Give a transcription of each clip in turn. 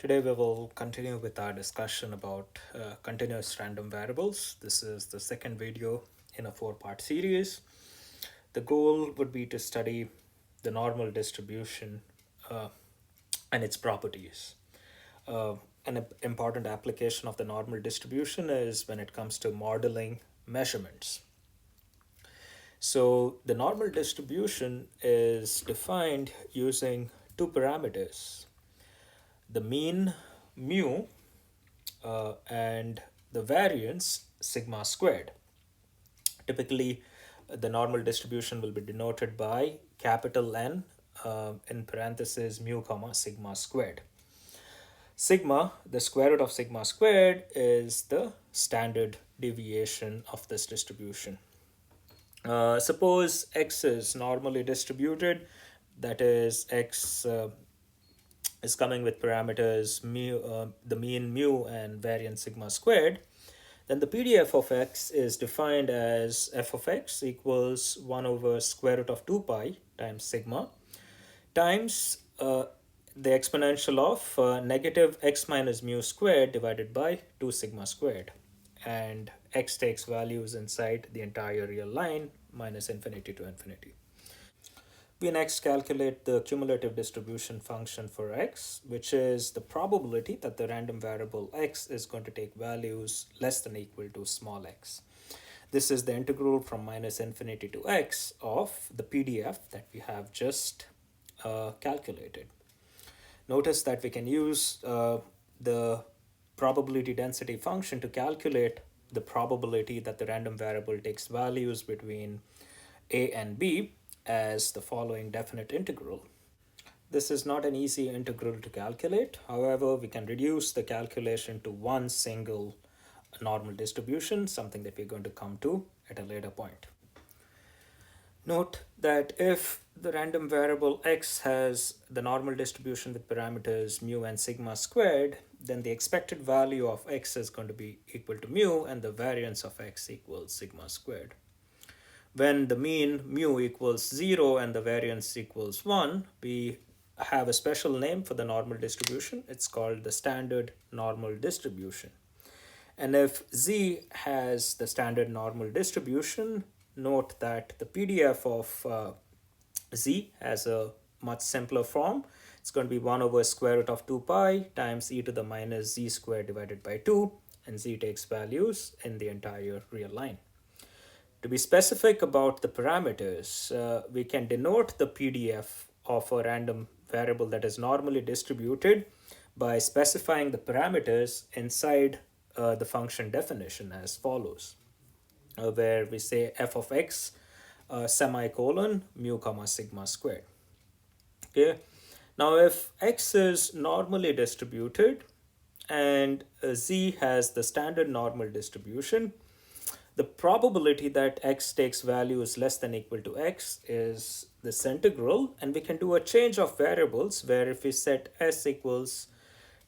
Today we will continue with our discussion about continuous random variables. This is the second video in a four-part series. The goal would be to study the normal distribution uh, and its properties. An important application of the normal distribution is when it comes to modeling measurements. So the normal distribution is defined using two parameters, the mean mu and the variance sigma squared. Typically, the normal distribution will be denoted by capital N in parentheses mu comma sigma squared. Sigma, the square root of sigma squared, is the standard deviation of this distribution. Suppose x is normally distributed, that is x is coming with parameters mu, the mean mu and variance sigma squared, then the PDF of x is defined as f of x equals 1 over square root of 2 pi times sigma times the exponential of negative x minus mu squared divided by 2 sigma squared. And x takes values inside the entire real line minus infinity to infinity. We next calculate the cumulative distribution function for x, which is the probability that the random variable x is going to take values less than or equal to small x. This is the integral from minus infinity to x of the PDF that we have just calculated. Notice that we can use the probability density function to calculate the probability that the random variable takes values between a and b as the following definite integral. This is not an easy integral to calculate. However, we can reduce the calculation to one single normal distribution, something that we're going to come to at a later point. Note that if the random variable x has the normal distribution with parameters mu and sigma squared, then the expected value of x is going to be equal to mu and the variance of x equals sigma squared. When the mean mu equals 0 and the variance equals 1, we have a special name for the normal distribution. It's called the standard normal distribution. And if z has the standard normal distribution, note that the PDF of z has a much simpler form. It's going to be 1 over square root of 2 pi times e to the minus z squared divided by 2, and z takes values in the entire real line. To be specific about the parameters, we can denote the PDF of a random variable that is normally distributed by specifying the parameters inside the function definition as follows, where we say f of x semicolon mu comma sigma squared. Okay. Now, if x is normally distributed and z has the standard normal distribution, the probability that x takes values less than or equal to x is this integral, and we can do a change of variables where if we set s equals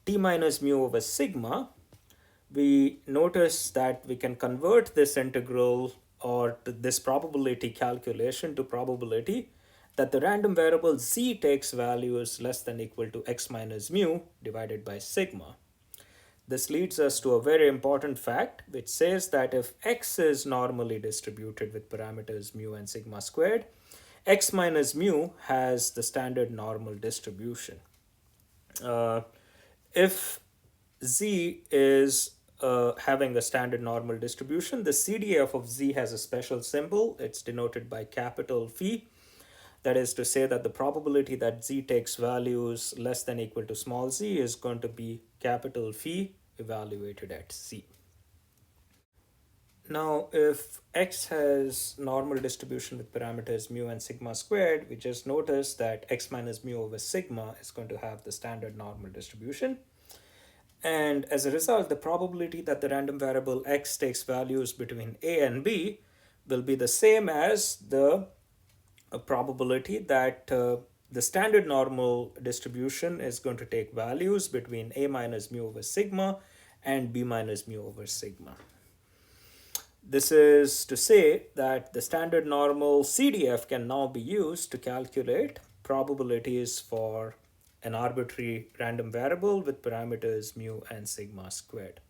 t minus mu over sigma, we notice that we can convert this integral or this probability calculation to probability that the random variable z takes values less than or equal to x minus mu divided by sigma. This leads us to a very important fact, which says that if x is normally distributed with parameters mu and sigma squared, x minus mu has the standard normal distribution. If z is having a standard normal distribution, the CDF of z has a special symbol. It's denoted by capital phi. That is to say that the probability that z takes values less than or equal to small z is going to be capital phi evaluated at z. Now, if x has normal distribution with parameters mu and sigma squared, we just notice that x minus mu over sigma is going to have the standard normal distribution. And as a result, the probability that the random variable x takes values between a and b will be the same as the probability that the standard normal distribution is going to take values between a minus mu over sigma and b minus mu over sigma. This is to say that the standard normal CDF can now be used to calculate probabilities for an arbitrary random variable with parameters mu and sigma squared.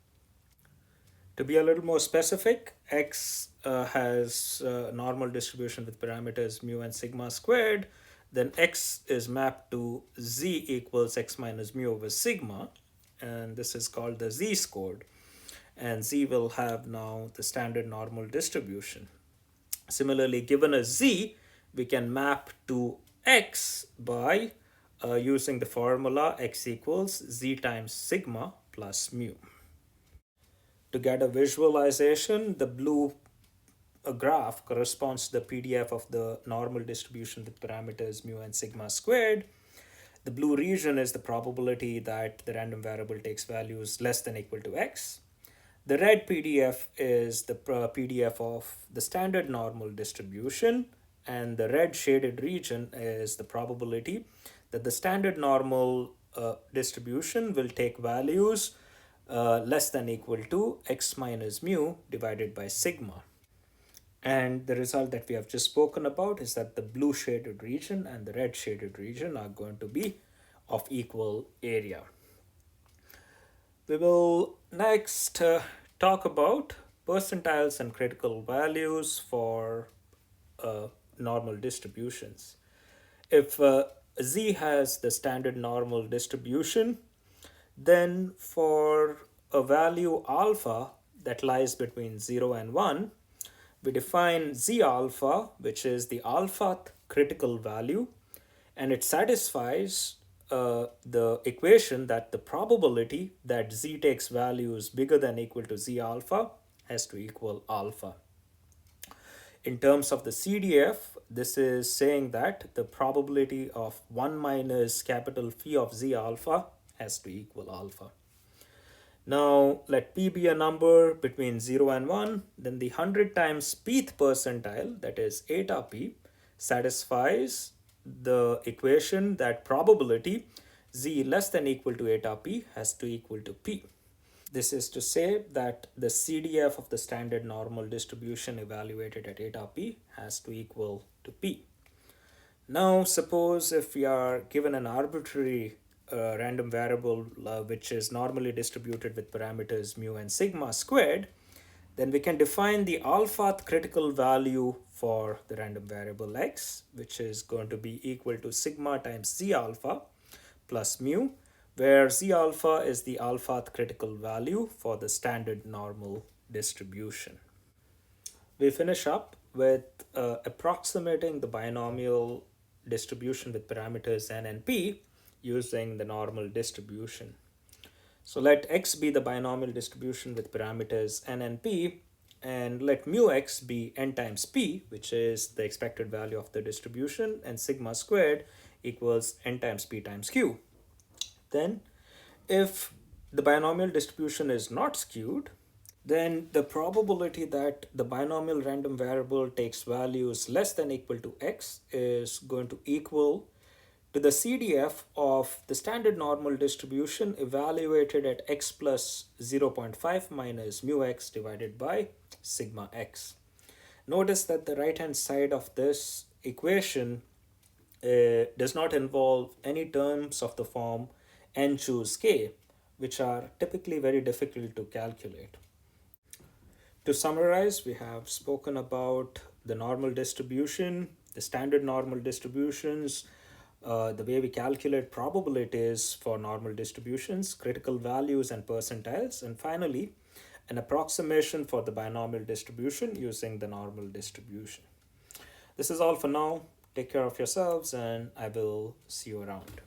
To be a little more specific, x has a normal distribution with parameters mu and sigma squared. Then x is mapped to z equals x minus mu over sigma, and this is called the z-scored. And z will have now the standard normal distribution. Similarly, given a z, we can map to x by using the formula x equals z times sigma plus mu. To get a visualization, the blue graph corresponds to the PDF of the normal distribution with parameters mu and sigma squared. The blue region is the probability that the random variable takes values less than or equal to x. The red PDF is the PDF of the standard normal distribution, and the red shaded region is the probability that the standard normal distribution will take values less than or equal to x minus mu divided by sigma. And the result that we have just spoken about is that the blue shaded region and the red shaded region are going to be of equal area. We will next talk about percentiles and critical values for normal distributions. If z has the standard normal distribution, then for a value alpha that lies between 0 and 1, we define z alpha, which is the alphath critical value, and it satisfies the equation that the probability that z takes values bigger than or equal to z alpha has to equal alpha. In terms of the CDF, this is saying that the probability of 1 minus capital phi of z alpha has to equal alpha. Now let p be a number between 0 and 1, then the 100 times pth percentile, that is eta p, satisfies the equation that probability z less than or equal to eta p has to equal to p. This is to say that the CDF of the standard normal distribution evaluated at eta p has to equal to p. Now suppose if we are given an arbitrary random variable which is normally distributed with parameters mu and sigma squared, then we can define the alphath critical value for the random variable x, which is going to be equal to sigma times z alpha plus mu, where z alpha is the alphath critical value for the standard normal distribution. We finish up with approximating the binomial distribution with parameters n and p using the normal distribution. So let x be the binomial distribution with parameters n and p, and let mu x be n times p, which is the expected value of the distribution, and sigma squared equals n times p times q. Then if the binomial distribution is not skewed, then the probability that the binomial random variable takes values less than or equal to x is going to equal to the CDF of the standard normal distribution evaluated at x plus 0.5 minus mu x divided by sigma x. Notice that the right hand side of this equation does not involve any terms of the form n choose k, which are typically very difficult to calculate. To summarize, we have spoken about the normal distribution, the standard normal distributions, the way we calculate probabilities for normal distributions, critical values and percentiles, and finally, an approximation for the binomial distribution using the normal distribution. This is all for now. Take care of yourselves, and I will see you around.